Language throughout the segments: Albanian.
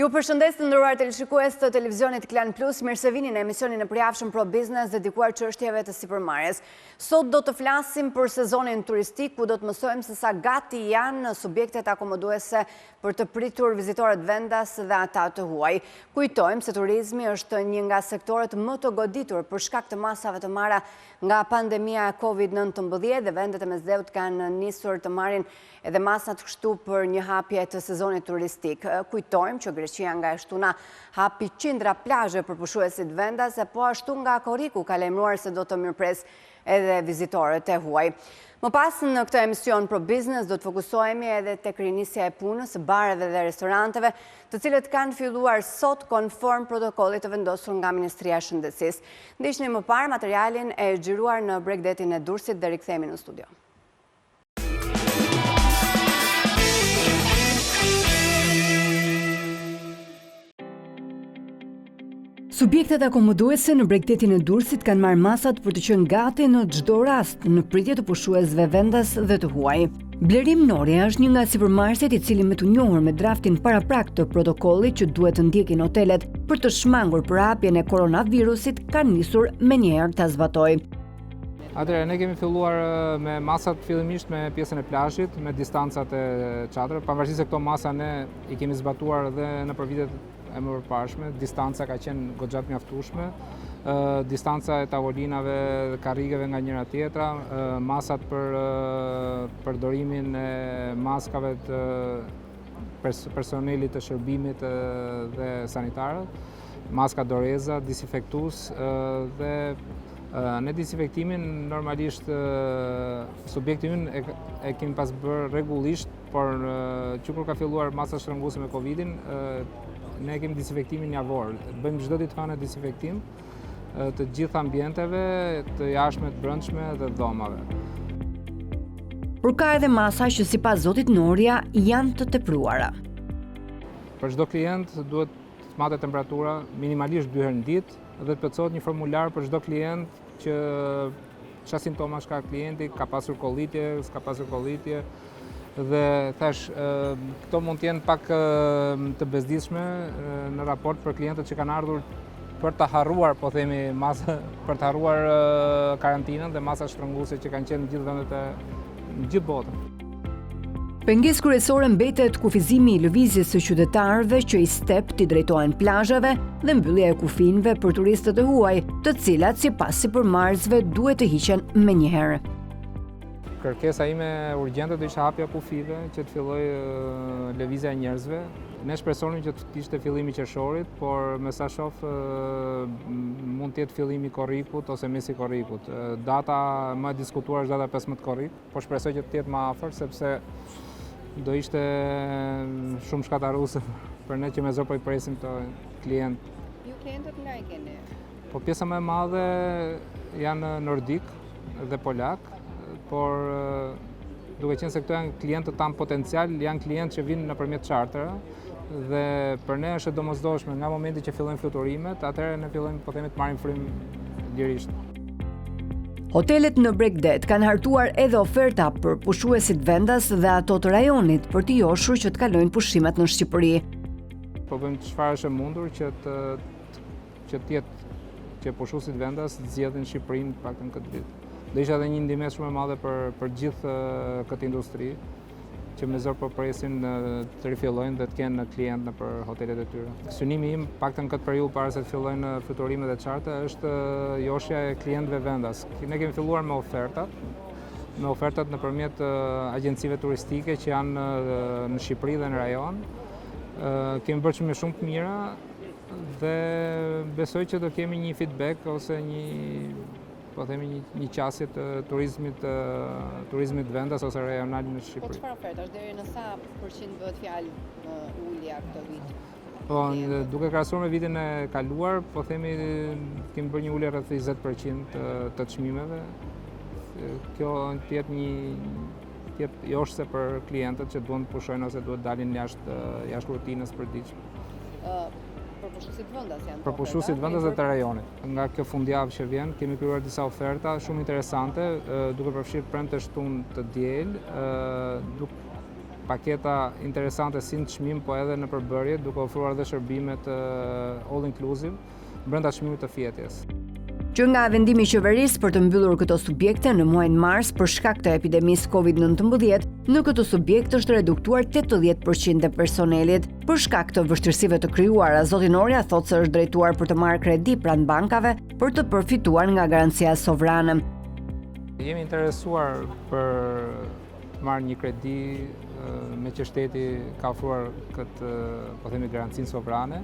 Ju përshëndes të nderuar teleshikues të televizionit Klan Plus, mirë se vini në emisionin e përjavshëm Pro Business dedikuar çështjeve të sipërmarrjes. Sot do të flasim për sezonin turistik, ku do të mësojmë se sa gati janë subjektet akomoduese për të pritur vizitorët vendas dhe ata të huaj. Kujtojmë se turizmi është një nga sektorët më të goditur për shkak të masave të marra nga pandemia COVID-19 dhe vendet e mesdheut kanë nisur të marrin edhe masat kështu për një hapje të sezonit turistik. Kujtojmë që Greqia nga e shtuna hapi qindra plazhe për pushuesit vendas, po ashtu nga Korriku ka lajmëruar se do të mirëpres edhe vizitorët e huaj. Më pas në këtë emision Pro Business do të fokusohemi edhe tek rinisja e punës, bareve dhe restoranteve, të cilët kanë filluar sot konform protokollit të vendosur nga Ministria e Shëndetësisë. Ndiqni më parë materialin e xhiruar në Bregdetin e Durrësit dhe rikthehemi në studio. Subjektet akomoduese në Bregdetin e Durrësit kanë marrë masat për të qenë gati në çdo rast në pritje të pushuesve vendas dhe të huaj. Blerim Norja është një nga sipërmarrësit i cili me të njohur me draftin paraprak të protokollit që duhet të ndjekin hotelet për të shmangur për hapjen e koronavirusit ka nisur menjëherë ta zbatojë. Atëherë, ne kemi filluar me masat fillimisht me pjesën e plazhit, me distancat e çadrës, pavarësisht se këto masa ne i kemi zbatuar edhe nëpër vitet e më përparshme, distanca ka qenë goxha të mjaftueshme, distanca e tavolinave dhe karrigeve nga njëra tjetra, masat për përdorimin e maskave të personelit të shërbimit dhe sanitarët, maska doreza, disinfektues dhe në disinfektimin normalisht subjekti ynë e kemi pas bërë rregullisht, por që kur ka filluar masa shtrënguese me Covidin, ne kemi disinfektimin javor. Bëjmë çdo ditë kanë disinfektim të gjithë ambienteve, të jashtme, të brendshme dhe dhomave. Por ka edhe masa që sipas zotit Norja janë të tepruara. Për çdo klient duhet të matet temperatura minimalisht 2 herë në ditë dhe të plotësohet një formular për çdo klient që çfarë simptomash ka klienti, ka pasur kollitje, s'ka pasur kollitje. Dhe thash, këto mund të jenë pak të bezdisshme në raport për klientët që kanë ardhur për të harruar, po themi, për të harruar karantinën dhe masa shtrënguese që kanë qenë në gjithë vendet në gjithë botën. Pengesë kryesore mbetet kufizimi i lëvizjes së qytetarëve që i step t'i drejtohen plazheve dhe mbyllja e kufinjeve për turistët e huaj, të cilat sipas sipërmarrësve duhet të hiqen menjëherë. Kërkesa ime urgjente do ishte hapja kufive, që të filloj lëvizja e njerëzve. Ne shpresonim që të ishte fillimi i qershorit, por me sa shoh mund të jetë fillimi i korrikut ose mesi i korrikut. Data më e diskutuar është data 15 korrik, por shpresoj që të jetë më afër sepse do ishte shumë shkataruese për ne që me zor po i presim të klient. Ju klientët nga i keni? Po pjesa më e madhe janë nordik dhe polak, por duke qenë se këto janë klientët tanë potencial, janë klientë që vinë nëpërmjet chartera dhe për ne është e domosdoshme nga momenti që fillojnë fluturimet, atëherë ne fillojmë po themi të marrim frymë lirisht. Hotelet në Bregdet kanë hartuar edhe oferta për pushuesit vendas dhe ato të rajonit për t'i joshur që të kalojnë pushimet në Shqipëri. Po bëjmë çfarë është e mundur që të jetë që pushuesit vendas të zgjedhin Shqipërinë paktën këtë vit. Dhe ishte edhe një ndihmë shumë e madhe për gjithë këtë industri, që me zor po presin të rifillojnë dhe të kenë klient nëpër hotelet e tyre. Synimi im, paktën këtë periudhë para se të fillojnë fluturimet e çarta, është joshja e klientëve vendas. Ne kemi filluar me ofertat nëpërmjet agjencive turistike që janë në Shqipëri dhe në rajon. Kemi bërë shumë të mira dhe besoj që do kemi një feedback ose po themi një qasje të turizmit vendas ose rajonal në Shqipëri. Po çfarë ofertash deri në sa përqind bëhet fjalë ulja këtë vit? Po duke krahasuar me vitin e kaluar, po themi kemi bërë një ulje rreth 20% të çmimeve. Kjo të jetë joshse për klientët që duan të pushojnë ose duhet dalin jashtë rutinës përditshme. Për pushuesit vendas janë. Për pushuesit vendas dhe të rajonit. Nga kjo fundjavë që vjen, kemi krijuar disa oferta shumë interesante, duke përfshirë premte shtunë të diel, paketa interesante si në çmim, po edhe në përbërje, duke ofruar edhe shërbimet all inclusive brenda çmimit të fjetjes. Që nga vendimi i qeverisë për të mbyllur këto subjekte në muajin mars për shkak të epidemisë COVID-19, në këtë subjekt është reduktuar 80% e personelit. Për shkak të vështirësive të krijuara, zoti Norja thotë se është drejtuar për të marrë kredi pranë bankave për të përfituar nga garancia sovrane. Jemi interesuar për të marrë një kredi me që shteti ka ofruar këtë, po themi, garancinë sovrane,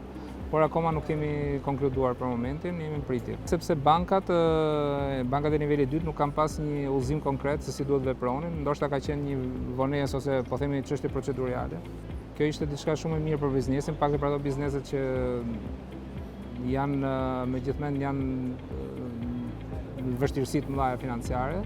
por akoma nuk kemi konkluduar për momentin, jemi në pritje. Sepse bankat e nivelit 2 nuk kanë pas një udhëzim konkret se si duhet vepronin, ndoshta ka qenë një vonesë ose po themi çështje procedurale. Kjo ishte diçka shumë e mirë për biznesin, pak për ato bizneset që janë megjithënë janë në vështirësi të mëdha financiare.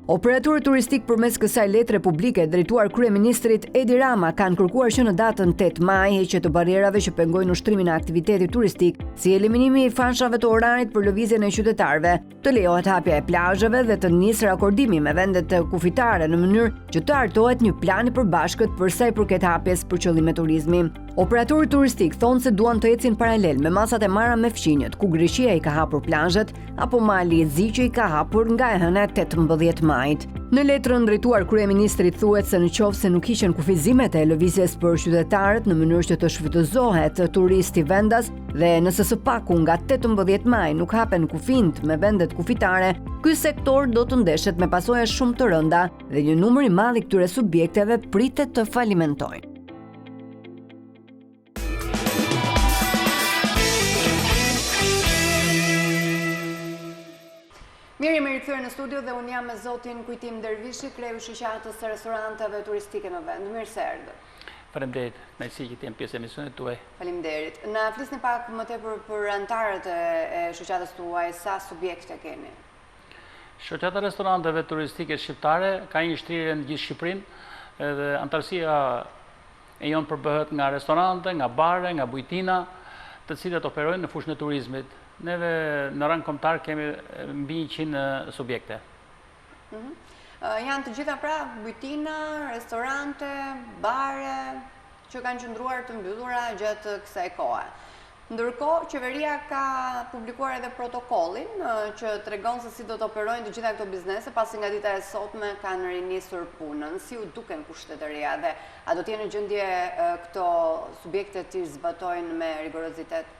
Operatorët turistik përmes kësaj letre publike drejtuar Kryeministrit Edi kanë kërkuar që në datën 8 maj heqje të barrierave që pengojnë ushtrimin e aktivitetit turistik, si eliminimi i fanshave të orarit për lëvizjen e qytetarëve, të lejohet hapja e plazheve dhe të nisë rakordimi me vendet kufitare në mënyrë që të hartohet një plan i përbashkët për sa i përket hapjes për qëllime turizmi. Operatorët turistik thonë se duan të ecin paralel me masat e marra me fqinjët, ku Greqia i ka hapur plazhet, apo Mali i Zi që i ka hapur nga e hëna 18 majit. Në letrën drejtuar Kryeministrit thuhet se në qoftë se nuk hiqen kufizimet e lëvizjes për qytetarët në mënyrë që të shfrytëzohet turisti vendas dhe nëse së paku nga 18 maj nuk hapen kufinjt me vendet kufitare, ky sektor do të ndeshet me pasoja shumë të rënda dhe një numër i madh i këtyre subjekteve pritet të falimentojnë. Mirë, jemi rikthyer në studio dhe unë jam me zotin Kujtim Dervishi, kreu shoqatës së restoranteve turistike në vend. Mirë se erdhë. Faleminderit, mersi që jem pjesë e emisionit tuaj. Faleminderit. Na flisni pak më tepër për anëtarët e shoqatës tuaj, sa subjekte keni? Shoqata e restoranteve turistike shqiptare ka një shtrirje në gjithë Shqipërinë dhe anëtarësia e jonë përbëhet nga restorante, nga bare, nga bujtina, të cilat operojnë në fushën e turizmit. Neve në rang kombëtar kemi mbi 100 subjekte. Janë të gjitha pra bujtina, restorante, bare, që kanë qëndruar të mbyllura gjatë kësaj kohe. Ndërkohë, qeveria ka publikuar edhe protokollin që tregon se si do të operojnë të gjitha këto biznese, pasi nga dita e sotme kanë rinisur punën. Si u duken kushtet e reja dhe a do të jenë në gjendje këto subjekte të zbatojnë me rigorozitet?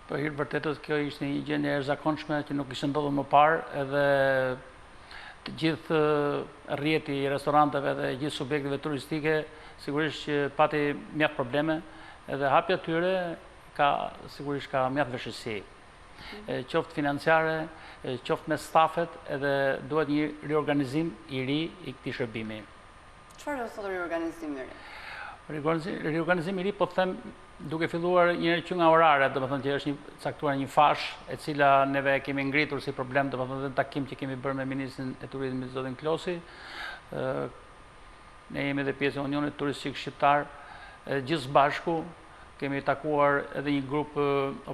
Për hir vërtetës, kjo ishte një gjendje e jashtëzakonshme që nuk ishte ndodhur më parë, edhe të gjithë rrjeti i restoranteve dhe gjithë subjekteve turistike sigurisht që pati mjaft probleme, edhe hapja tyre sigurisht ka mjaft vështirësi. Qoftë financiare, qoftë me stafet, edhe duhet një riorganizim i ri i këtij shërbimi. Çfarë do të thotë riorganizim i ri? Riorganizim i ri, po them, duke filluar njëherë që nga orare, domethënë që është caktuar një fash e cila neve kemi ngritur si problem, domethënë në takim që kemi bërë me Ministrin e Turizmit zotin Klosi. Ne jemi edhe pjesë e Unionit Turistik Shqiptar, gjithë së bashku kemi takuar edhe një grup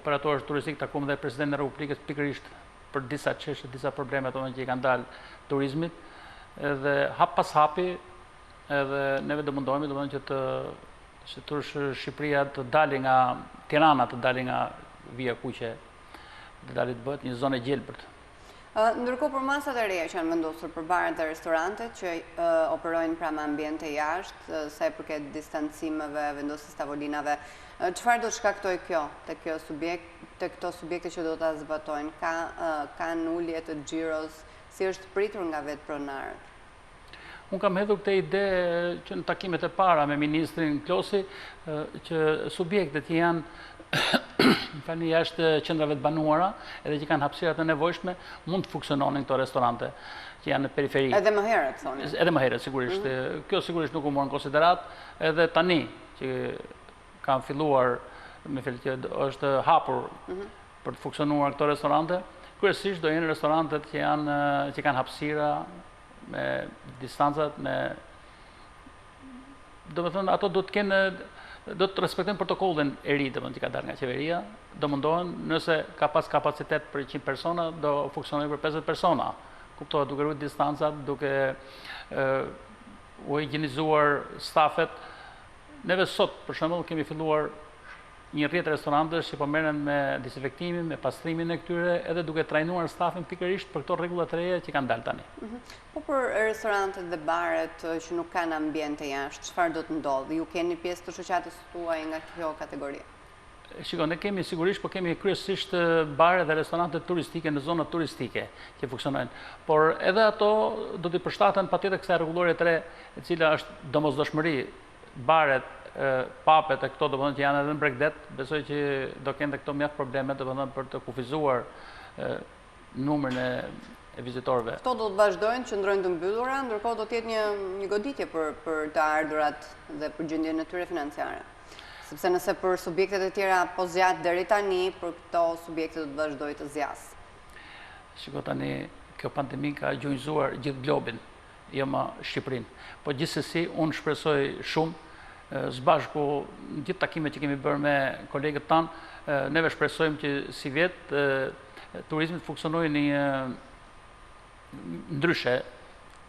operatorësh turistik, takuam edhe Presidentin e Republikës pikërisht për disa çështje, disa probleme që i kanë dalë turizmit, edhe hap pas hapi edhe neve do mundohemi domethënë që të Shqipëria të dali nga Tirana, të dali nga vija kuqe, të dali të bëhet një zonë e gjelbërt. Ndërkohë për masat e reja që janë vendosur për baret dhe restorantet që operojnë pra me ambiente jashtë, sa i përket distancimeve, vendosjes tavolinave, çfarë do të shkaktoj kjo te këto subjekte që do ta zbatojnë? Kanë ulje të xhiros, si është pritur nga vetë pronarët? Unë kam hedhur këtë ide që në takimet e para me Ministrin Klosi që subjektet që janë jashtë qendrave të banuara edhe që kanë hapësirat të nevojshme mund të funksiononin këto restorante që janë në periferi. Edhe më herët, thoni? Edhe më herët, sigurisht. Kjo sigurisht nuk u morën në konsiderat, edhe tani që kanë filluar, me fjalë që është hapur për të funksionuar këto restorante, kryesisht do jenë restorantet që kanë hapësira me distancat, do të thënë ato do të kenë do të respektojnë protokollin e ri që ka dalë nga qeveria, do mundohen nëse ka pas kapacitet për 100 persona, do funksionojë për 50 persona. Kuptohet, duke ruajtur distancat, duke u higjenizuar stafet. Neve sot, për shembull, kemi filluar një rrjet restorantesh që po merren me disinfektimin, me pastrimin e këtyre, edhe duke trajnuar stafin pikërisht për këto rregulla të reja që kanë dalë tani. Po për restorantet dhe baret që nuk kanë ambiente jashtë, çfarë do të ndodhë? Ju keni pjesë të shoqatës tuaj nga kjo kategori? Shiko, ne kemi sigurisht, po kemi kryesisht bare dhe restorante turistike në zonat turistike që funksionojnë. Por edhe ato do t'i përshtaten patjetër kësaj rregullorie të re, e cila është domosdoshmëri. Baret, papet e këto domethënë që janë edhe në Bregdet, besoj që do kenë këto mjaft probleme domethënë për të kufizuar numrin e vizitorëve. Këto do të vazhdojnë që ndrojnë të mbyllura, ndërkohë do të jetë një goditje për të ardhurat dhe për gjendjen e tyre financiare. Sepse nëse për subjektet e tjera po zjat deri tani, për këto subjekte do të vazhdojë të zjas. Shiko tani, kjo pandemi ka gjunjëzuar gjithë globin, jo më Shqipërinë. Po gjithsesi, unë shpresoj shumë, zbashku gjithë takimet që kemi bërë me kolegët tanë, neve shpresojmë që si vjetë turizmit funksionojë një ndryshe,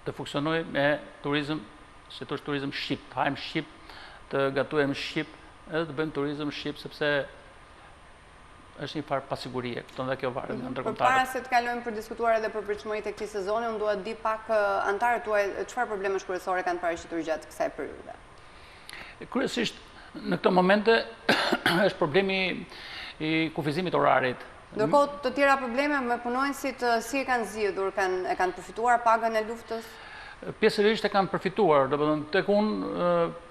të funksionojë me turizm, se të është turizm shqip, të hajmë shqip, të gatujem shqip, edhe të bëjmë turizm shqip, sepse është një farë pasigurie, këto dhe kjo varet nga ndërkombëtarët. Përpara se të kalojmë për diskutuar edhe për pritshmëritë e këtij sezoni, unë dua të di pak antarët tuaj çfarë probleme kryesore kanë paraqitur gjatë kësaj periudhe. Kryesisht në këto momente është problemi i kufizimit orarit. Ndërkohë të tjera probleme me punonësit si e kanë zgjidhur, e kanë përfituar pagën e luftës? Pjesërisht e kanë përfituar, domethënë tek unë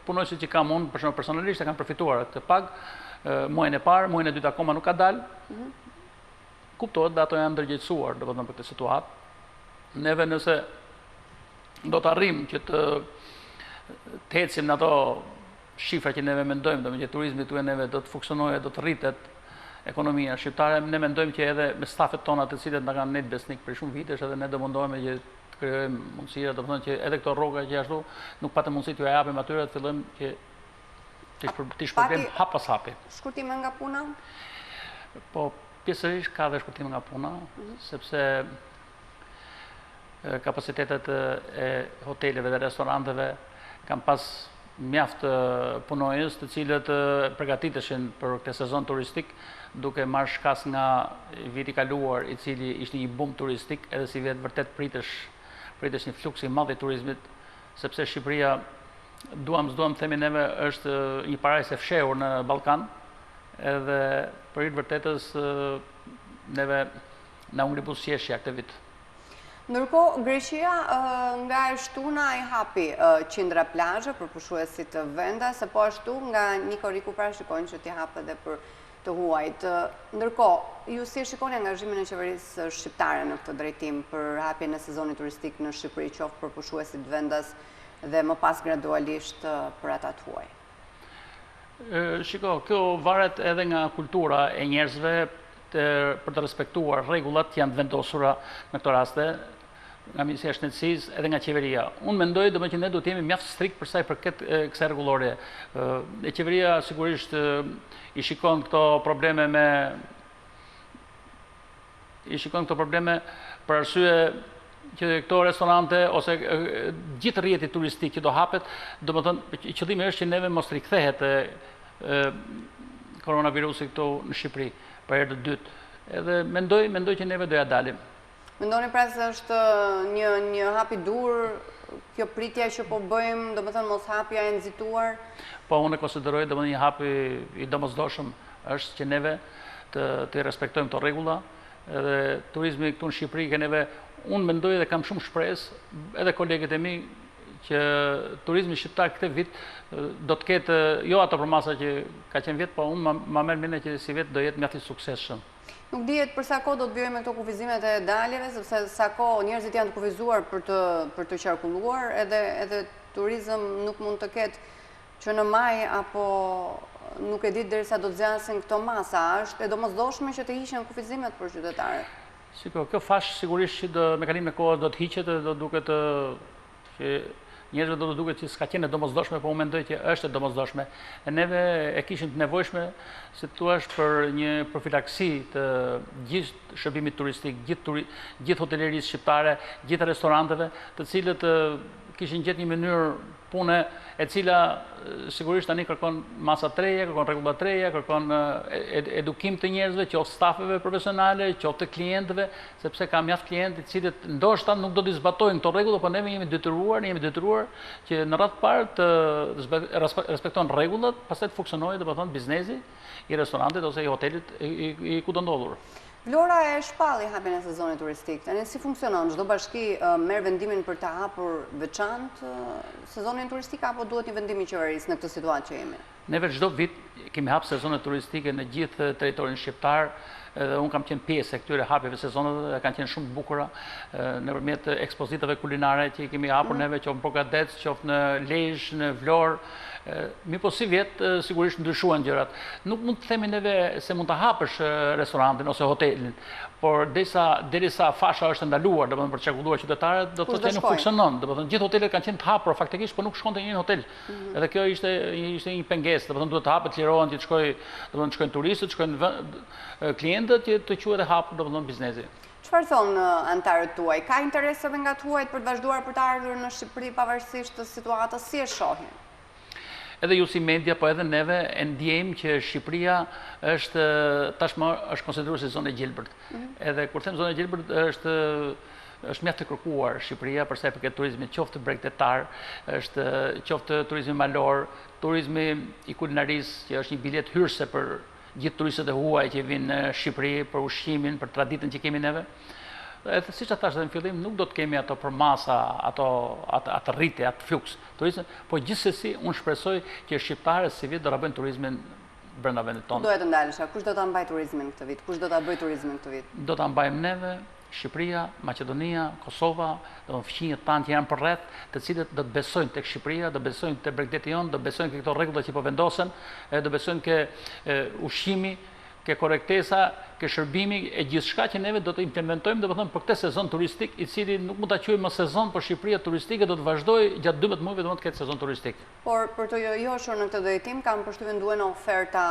punonësit që kam unë, për shembull personalisht e kanë përfituar këtë pagë. Muajin e parë, muajin e dytë akoma nuk ka dalë. Kuptohet dhe ato janë ndërgjegjësuar domethënë për këtë situatë. Neve nëse do të arrijmë që të ecim në ato shifra që neve mendojmë, domethënë që turizmi këtu neve do të funksionojë, do të rritet ekonomia shqiptare, ne mendojmë që edhe me stafet tona të cilët na kanë net besnik për shumë vitesh, edhe ne do mundohemi që të krijojmë mundësira, domethënë që edhe këto rroga që ashtu nuk patëm mundësi t'ju japim atyre, të fillojmë që të shpërblim hap pas hapi. Shkurtime nga puna? Po, pjesërisht ka dhe shkurtime nga puna, sepse kapacitetet e hoteleve dhe restoranteve kanë pas mjaft punonjës të cilët përgatiteshin për këtë sezon turistik, duke marrë shkas nga viti kaluar, i cili ishte një bum turistik, edhe si vetë vërtet pritesh një fluks i madh i turizmit, sepse Shqipëria duam themi neve është një parajs e fshehur në Ballkan, edhe për hir të vërtetës neve na u ngripu qeshja këtë vit. Ndërkohë, Greqia nga e shtuna i hapi qindra plazhe për pushuesit të vendas, po ashtu nga një korriku parashikojnë që t'i hapë edhe për të huajt. Ndërkohë, ju si shikoni angazhimin e qeverisë shqiptare në këtë drejtim për hapjen e sezonit turistik në Shqipëri, qoftë për pushuesit vendas dhe më pas gradualisht për ata të huaj? Shiko, kjo varet edhe nga kultura e njerëzve për të respektuar rregullat që janë vendosura në këto raste, nga Ministria e Shëndetësisë edhe nga qeveria. Unë mendoj domethënë që ne duhet të jemi mjaft strikt për sa i përket kësaj rregullorie. E qeveria sigurisht i shikon këto probleme për arsye që këto restorante ose gjithë rrjeti turistik që do hapet, domethënë qëllimi është që neve mos rikthehet koronavirusi këtu në Shqipëri për herë të dytë. Edhe mendoj që neve do ja dalim. Mendoni pra se është një hap i dur, kjo pritja që po bëjmë, domethënë mos hapja e nxituar? Po, unë e konsideroj domethënë një hap i domosdoshëm është që neve të respektojmë këto rregulla, edhe turizmi këtu në Shqipëri që neve, unë mendoj dhe kam shumë shpresë, edhe kolegët e mi, që turizmi shqiptar këtë vit do të ketë, jo ato përmasa që ka qenë vjet, po unë ma merr mendje që si vjet do jetë mjaft i suksesshëm. Nuk dihet për sa kohë do të vijojmë me këto kufizimet e daljeve, sepse sa kohë njerëzit janë të kufizuar për të qarkulluar, edhe turizëm nuk mund të ketë që në maj apo nuk e ditë derisa do të zgjasin këto masa. Është e domosdoshme që të hiqen kufizimet për qytetarët. Kjo fash sigurisht që me kalimin e kohës do të hiqet dhe do duket që njerëzve do të duket që s'ka qenë e domosdoshme, po unë mendoj që është e domosdoshme. E neve e kishim të nevojshme, si thua, për një profilaksi të gjithë shërbimit turistik, gjithë hotelerisë shqiptare, gjithë restoranteve, të cilët kishin gjetë një mënyrë pune e cila sigurisht tani kërkon masa treje, kërkon rregulla treje, kërkon edukim të njerëzve, qoftë stafeve profesionale, qoftë të klientëve, sepse ka mjaft klientë të cilët ndoshta nuk do të zbatojnë këto rregulla, por neve jemi detyruar që në radhë parë të respektojnë rregullat, pastaj të funksionojë, domethënë biznesi i restorantit ose i hotelit i ku do ndodhur. Vlora e shpalli hapjen e sezonit turistik. Tani si funksionon? Çdo bashki merr vendimin për të hapur veçantë sezonin turistik apo duhet një vendim i qeverisë në këtë situatë që jemi? Neve çdo vit kemi hapë sezonet turistike në gjithë territorin shqiptar. Edhe unë kam qenë pjesë e këtyre hapjeve sezoneve dhe kanë qenë shumë të bukura nëpërmjet ekspozitave kulinare që i kemi hapur neve, qoftë në Pogadec, qoftë në Lezhë, në Vlorë. Mi po si vjetë, sigurisht ndryshuan gjërat. Nuk mund të themi neve se mund të hapësh restorantin ose hotelin, por derisa fasha është ndaluar, domethënë për të çarkulluar qytetarët, do të thotë nuk funksionon. Domethënë gjithë hotelet kanë qenë të hapura faktikisht, por nuk shkonte një hotel. Edhe kjo ishte një pengesë, domethënë duhet të hapet, lirohen që të shkojë, domethënë shkojnë turistët, shkojnë klientët që të quhet e hapur domethënë biznesi. Çfarë thonë anëtarët tuaj? Ka interes edhe nga tuajt për të vazhduar për të ardhur në Shqipëri pavarësisht të situatës, si e shohin? Edhe ju si media, po edhe neve e ndjejmë që Shqipëria është tashmë është konsideruar si zonë e gjelbërt. Edhe kur them zonë e gjelbërt është mjaft të kërkuar Shqipëria për sa i përket turizmit, qoftë bregdetar, qoftë turizmi malor, turizmi i kulinarisë, që është një bilet hyrëse për gjithë turistët e huaj që vinë në Shqipëri për ushqimin, për traditën që kemi neve. Edhe siç thash edhe në fillim, nuk do të kemi ato për masa, atë rritje, atë fluks turizëm, po gjithsesi unë shpresoj që shqiptarët si vit do ta bëjnë turizmin brenda vendit tonë. Duhet të ndalesha, kush do ta mbajë turizmin këtë vit? Kush do ta bëjë turizmin këtë vit? Do ta mbajmë neve, Shqipëria, Maqedonia, Kosova, fëmijët tanë që janë përreth, të cilët do të besojnë tek Shqipëria, do besojnë te bregdeti jon, do besojnë ke këto rregulla që po vendosen, do besojnë ke ushqimi, ke korrektesa, ke shërbimi e gjithçka që neve do të implementojmë, domethënë për këtë sezon turistik, i cili nuk mund ta quajmë më sezon, por Shqipëria turistike do të vazhdojë gjatë 12 muajve do të ketë sezon turistik. Por për të joshur në këtë drejtim kam përshtypjen duhen oferta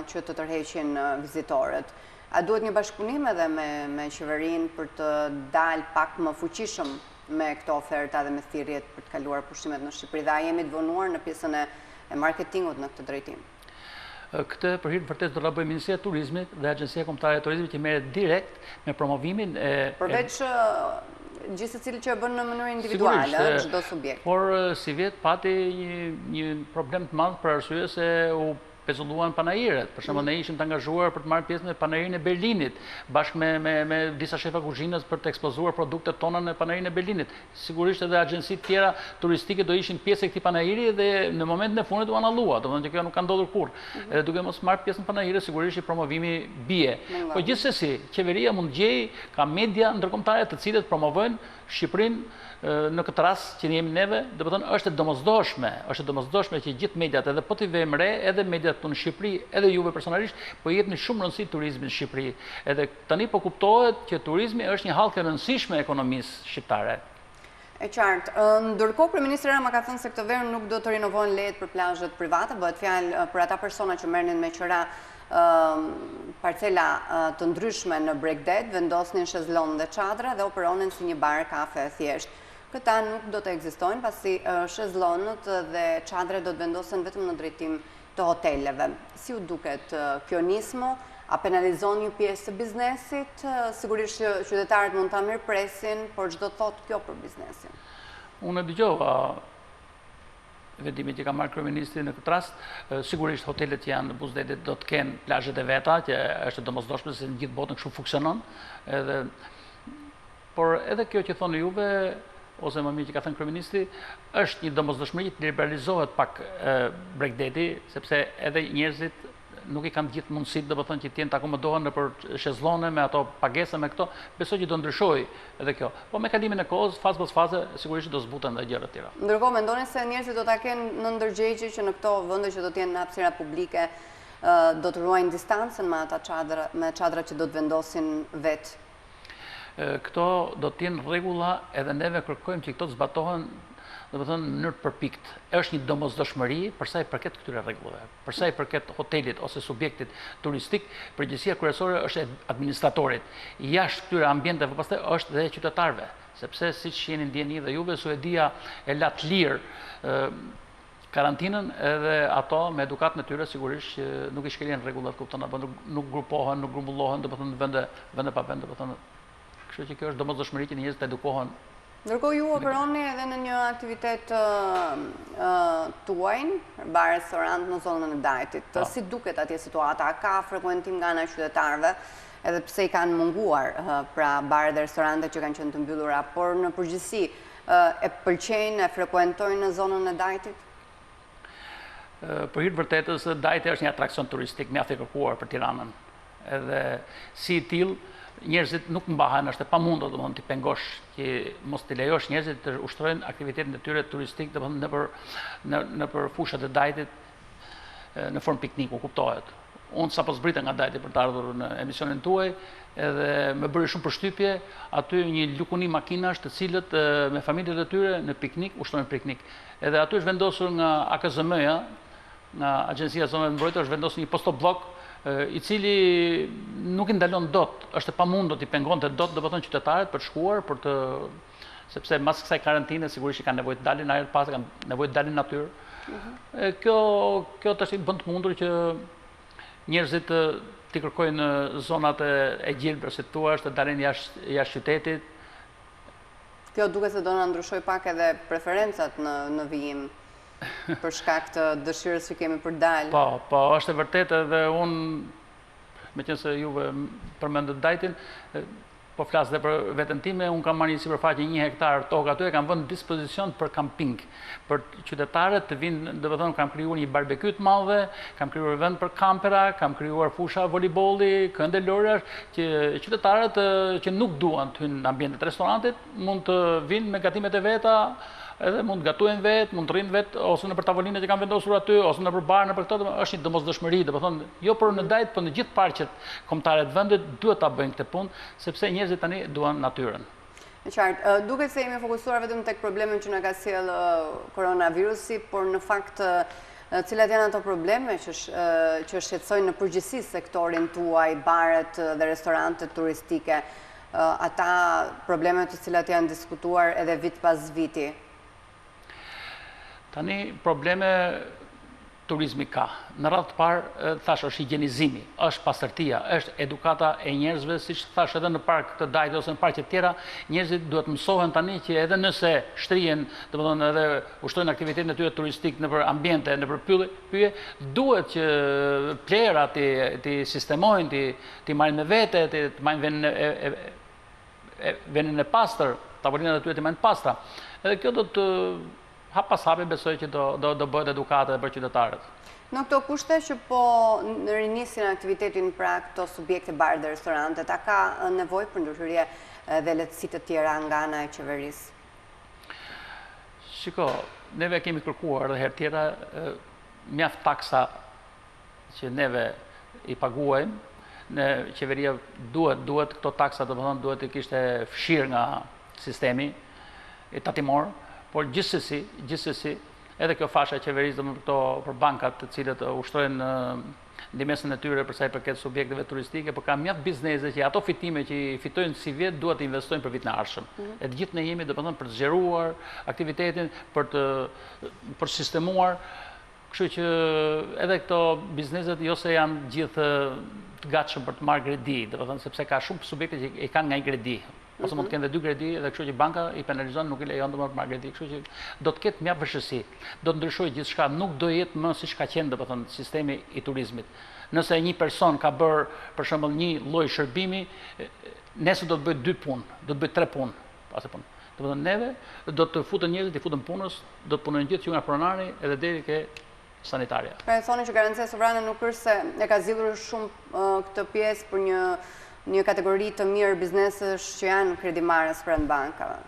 që të tërheqin vizitorët. A duhet një bashkëpunim edhe me qeverinë për të dalë pak më fuqishëm me këto oferta dhe me thirrjet për të kaluar pushimet në Shqipëri, dhe a jemi të vonuar në pjesën e marketingut në këtë drejtim? Këtë për hir të vërtetë do ta bëjë Ministria e Turizmit dhe Agjencia Kombëtare e Turizmit që merret direkt me promovimin përveç gjithë secili që e bën në mënyrë individuale, çdo subjekt. Por si vjet pati një problem të madh për arsye se u pezulluan panajiret. Për shembull, ne ishim të angazhuar për të marrë pjesë në panajirin e Berlinit, bashkë me disa shefa kuzhinës për të ekspozuar produktet tona në panajirin e Berlinit. Sigurisht edhe agjencitë tjera turistike do ishin pjesë e këtij panajiri dhe në momentin e fundit u anallua, domethënë që kjo nuk ka ndodhur kurrë. Edhe duke mos marrë pjesë në panajire, sigurisht promovimi bie. Po gjithsesi, qeveria mund gjej ka media ndërkombëtare të cilët promovojnë Shqipërinë në këtë rast që jemi neve, domethënë është e domosdoshme që gjithë mediat, edhe po t'i vëmë re, edhe mediat në Shqipëri, edhe juve personalisht, po jepni shumë rëndësi turizmit në Shqipëri. Edhe tani po kuptohet që turizmi është një hallkë e rëndësishme e ekonomisë shqiptare. E qartë. Ndërkohë, Kryeministri Rama ka thënë se këtë verë nuk do të rinovohen lejet për plazhet private, bëhet fjalë për ata persona që merrnin me qira parcela të ndryshme në Bregdet, vendosnin shezlong dhe çadra dhe operonin si një bar kafe e thjeshtë. Këta nuk do të ekzistojnë pasi shezlongët dhe çadrat do të vendosen vetëm në drejtim të hoteleve. Si u duket kjo nismë? A penalizon një pjesë të biznesit? Sigurisht që qytetarët mund ta mirëpresin, por ç'do thotë kjo për biznesin? Unë dëgjova vendimin që ka marrë kryeministri në këtë rast. Sigurisht hotelet që janë në Buzdetit do të kenë plazhet e veta, që është domosdoshme se në gjithë botën kështu funksionon. Por edhe kjo që thonë juve, ose më mirë që ka thënë kryeministri, është një domosdoshmëri të liberalizohet pak Bregdeti, sepse edhe njerëzit nuk i kanë gjithë mundësitë, domethënë që të jenë të akomodohen nëpër shezllone me ato pagesa me këto, besoj që do ndryshojë edhe kjo. Po me kalimin e kohës, fazë pas faze, sigurisht do zbuten edhe gjëra të tjera. Ndërkohë mendoni se njerëzit do ta kenë në ndërgjegje që në këto vende që do të jenë në hapësira publike do të ruajnë distancën me ata çadra që do të vendosin vetë? Këto do të jenë rregulla, edhe neve kërkojmë që këto të zbatohen dhe më thënë në mënyrë përpikt. Është një domosdoshmëri për sa i përket këtyre rregullave. Për sa i përket hotelit ose subjektit turistik, përgjegjësia kryesore është e administratorit. Jashtë këtyre ambienteve pastaj është dhe e qytetarëve, sepse siç jeni ndjeni dhe juve, Suedia e la të lirë karantinën edhe ato me edukatën e tyre sigurisht që nuk i shkelin rregullat, kupton, apo nuk grupohen, nuk grumbullohen, domethënë në vende pa vend, domethënë. Kështu që kjo është domosdoshmëri që njerëzit edukohen. Ndërkohë ju operoni edhe në një aktivitet tuaj, bar restorant në zonën e Dajtit. Si duket atje situata? Ka frekuentim nga ana e qytetarëve, edhe pse i kanë munguar pra baret dhe restorantet që kanë qenë të mbyllura, por në përgjithësi e pëlqejnë, e frekuentojnë në zonën e Dajtit? Për hir të vërtetës, Dajti është një atraksion turistik mjaft i kërkuar për Tiranën. Edhe si i tillë, njerëzit nuk mbahen, është e pamundur domethënë ti pengosh që mos t'i lejosh njerëzit të ushtrojnë aktivitetin e tyre turistik domethënë nëpër fushat e Dajtit në formë pikniku, kuptohet. Unë sapo zbrita nga Dajti për të ardhur në emisionin tuaj, edhe më bëri shumë përshtypje aty një lukuni makinash të cilët me familjet e tyre në piknik ushtrojnë piknik. Edhe aty është vendosur nga AKZM-ja, nga Agjencia e Zonave të Mbrojtura, është vendosur një postoblok i cili nuk i ndalon dot, është e pamundur t'i pengonte dot domethënë qytetarët për të shkuar, sepse mas kësaj karantine sigurisht që kanë nevojë të dalin ajër pas, kanë nevojë të dalin në natyrë. Kjo tash i bën të mundur që njerëzit t'i kërkojnë zonat e gjelbër, si thua, të dalin jashtë qytetit. Kjo duket se do na ndryshoj pak edhe preferencat në vijim për shkak të dëshirës që kemi për dalë. Po, është e vërtetë edhe unë, meqense juve përmendët Dajtin, po flas dhe për veten time, unë kam marrë një sipërfaqe 1 hektar tokë aty, e kam vënë në dispozicion për kamping, për qytetarët të vinë, domethënë kam krijuar një barbekue të madhe, kam krijuar vend për kampera, kam krijuar fusha voleybolli, këndë lorësh, që qytetarët që nuk duan të hyjnë në ambientet e restorantit, mund të vinë me gatimet e veta, edhe mund gatojnë vetë, mund të rrinë vetë, ose nëpër tavolinë që kanë vendosur aty, ose nëpër bar, nëpër këto, është një domosdoshmëri, domethënë, jo për në Dajt, por në gjithë parqet kombëtare të vendit duhet ta bëjnë këtë punë, sepse njerëzit tani duan natyrën. Në qartë, duket se jemi fokusuar vetëm tek problemet që na ka sjell koronavirusi, por në fakt cilat janë ato probleme që shqetësojnë në përgjithësi sektorin tuaj, baret dhe restorantet turistike, ata problemet të cilat janë diskutuar edhe vit pas viti? Tani probleme turizmi ka. Në radhë të parë, thash, është higjienizimi, është pastërtia, është edukata e njerëzve, siç thash edhe në park të Dajtit ose në parqe të tjera, njerëzit duhet mësohen tani që edhe nëse shtrihen, domethënë edhe ushtrojnë aktivitetin e tyre turistik nëpër ambiente, nëpër pyje, duhet që plerat ti sistemojnë, ti marrin me vete, ti marrin venin e pastër, tavolinat e tyre ti marrin pastra. Edhe kjo do të hap pas hapi besoj që do bëhet edukata për qytetarët. Në këto kushte që po rinisin aktivitetin pra këto subjekte bar dhe restorantet, a ka nevojë për ndryshërje dhe lehtësi të tjera nga ana e qeverisë? Shiko, neve kemi kërkuar edhe herë tjera mjaft taksa që neve i paguajmë, në qeveria duhet këto taksa, domethënë duhet të kishte fshirë nga sistemi i tatimor. Por gjithsesi, edhe kjo fasha e qeverisë domethënë këto për bankat të cilët ushtrojnë ndihmën e tyre për sa i përket subjekteve turistike, por ka mjaft biznese që ato fitime që i fitojnë si vjet duhet të investojnë për vitin e ardhshëm. E të gjithë ne jemi domethënë për të zgjeruar aktivitetin, për sistemuar, kështu që edhe këto bizneset jo se janë gjithë të gatshëm për të marrë kredi, domethënë sepse ka shumë subjekte që i kanë nga një kredi. Ose mund të kenë dhe 2 kredi, edhe kështu që banka i penalizon, nuk i lejon të marrë kredi, kështu që do të ketë mjaft vështirësi. Do të ndryshojë gjithçka, nuk do jetë më siç ka qenë domethënë sistemi i turizmit. Nëse një person ka bërë për shembull një lloj shërbimi, nesër do të bëjë 2 punë, do të bëjë 3 punë, pastaj punë. Domethënë neve do të futen njerëzit, i futen punës, do të punojnë gjithë që nga pronari edhe deri ke sanitarja. Pra e thoni që garancia sovrane nuk është se e ka zgjidhur shumë këtë pjesë për një kategori të mirë biznesesh që janë kredimarrës pranë bankave.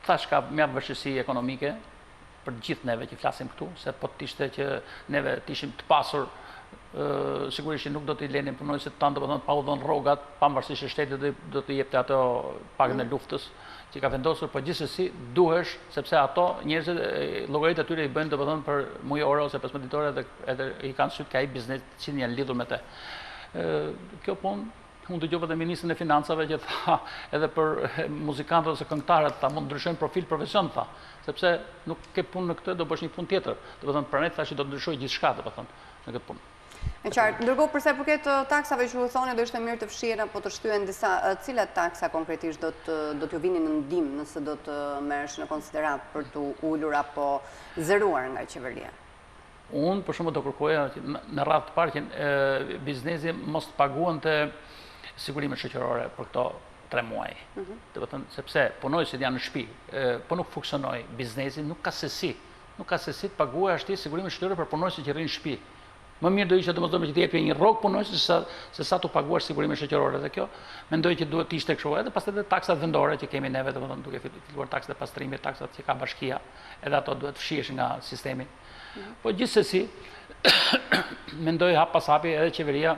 Thash ka mjaft vështirësi ekonomike për gjithë neve që flasim këtu, se po të ishte që neve të ishim të pasur sigurisht që nuk do t'i lenin punonësit tanë, domethënë pa u dhënë rrogat, pavarësisht se shteti do t'i jepte ato pagën e luftës që ka vendosur, por gjithsesi duhesh, sepse ato njerëzit llogaritë atyre i bëjnë domethënë për mujore ose 15 ditore edhe i kanë syt ka ai biznes që janë lidhur me të. Kjo punë unë dëgjova dhe ministrin e financave që tha edhe për muzikantët ose këngëtarët ta mund ndryshojnë profil profesion tha, sepse nuk ke punë në këtë, do bësh një punë tjetër. Domethënë pranë thashë do ndryshoj gjithçka domethënë në këtë punë. E qartë, ndërkohë përsa i përket taksave që u thoni do ishte mirë të fshihen apo të shtyen disa, cilat taksa konkretisht do t'ju vinin në ndihmë nëse do të merresh në konsiderat për të ulur apo zëruar nga qeveria? Unë për shembull do kërkoja në radhë të parë që biznesi mos të paguante sigurimet shoqërore për këto 3 muaj. Domethënë sepse punojësit janë në shtëpi, po nuk funksionoi biznesi, nuk ka sesi të paguaj ashtu sigurimet shoqërore për punojësit që rrinë në shtëpi. Më mirë do ishte domosdoshmë që të jepje një rrogë punojësit se sa tu paguash sigurimet shoqërore dhe kjo mendoj që duhet të ishte kështu edhe pastaj edhe taksat vendore që kemi neve domethënë duke filluar taksat e pastrimit, taksat që ka bashkia, edhe ato duhet fshihesh nga sistemi. Po gjithsesi mendoj hap pas hapi edhe qeveria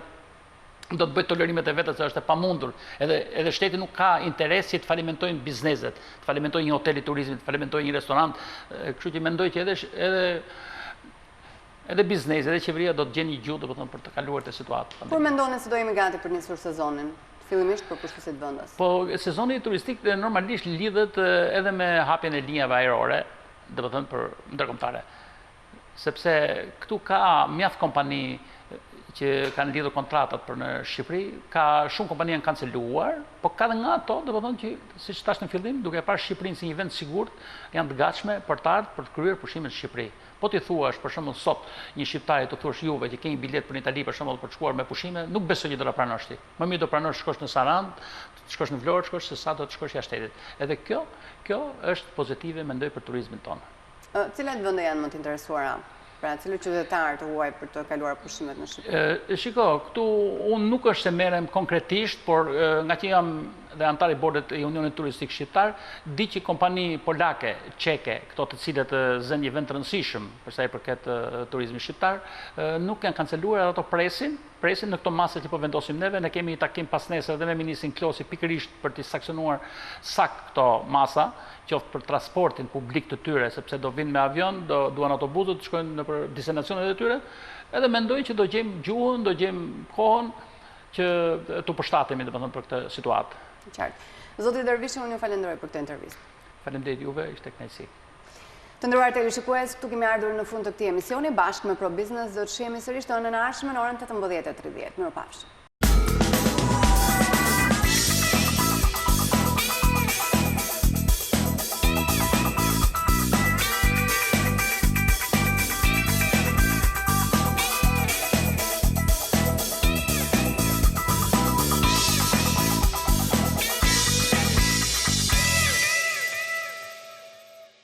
do të bëjë tolerimet e vetë se është e pamundur. Edhe shteti nuk ka interes që të falimentojnë bizneset, të falimentojnë një hotel i turizmit, të falimentojnë një restorant, kështu që mendoj që edhe biznesi, edhe qeveria do të gjenë një gjuhë domethënë për të kaluar të situatë. Kur mendoni se do jemi gati për nisur sezonin? Fillimisht për përshtysit vendas. Po sezoni turistik normalisht lidhet edhe me hapjen e linjave ajrore, domethënë për ndërkombëtare. Sepse këtu ka mjaft kompani që kanë lidhur kontratat për në Shqipëri, ka shumë kompani janë kanceluar, po ka dhe nga ato, domethënë që siç thash në fillim, duke parë Shqipërinë si një vend sigurt, janë të gatshme për të ardhur për të kryer pushimet në Shqipëri. Po ti thuash për shembull sot një shqiptari të thuash juve që ke një bilet për në Itali për shembull për të shkuar me pushime, nuk besoj që do ta pranosh ti. Më mirë do pranosh shkosh në Sarandë, shkosh në Vlorë, shkosh se sa do të shkosh jashtë shtetit. Edhe kjo është pozitive mendoj për turizmin tonë. Cilat vende janë më të interesuara? Pra, cilët qytetarë të huaj për të kaluar pushimet në Shqipëri? Shiko, këtu unë nuk është se merrem konkretisht, por nga që jam dhe antar i bordet i Unionit Turistik Shqiptar, di që kompani polake, çeke, këto të cilët zënë një vend të rëndësishëm për sa i përket turizmit shqiptar, nuk janë kanceluar ato presin në këto mase që po vendosim neve. Ne kemi një takim pas nesër dhe me ministrin Klosi pikërisht për të saksionuar sakt këto masa, qoftë për transportin publik të tyre, sepse do vinë me avion, duan autobusët të shkojnë në destinacionet e tyre, edhe mendoj që do gjejmë gjuhën, do gjejmë kohën që të përshtatemi domethënë për këtë situatë. Qartë. Zoti Dervishi, unë ju falenderoj për këtë intervistë. Faleminderit juve, ishte kënaqësi. Të nderuar televizionist, këtu kemi ardhur në fund të këtij emisioni bashkë me Pro Business, do të shihemi sërish në orën e ardhshme në orën 18:30. Mirupafshim.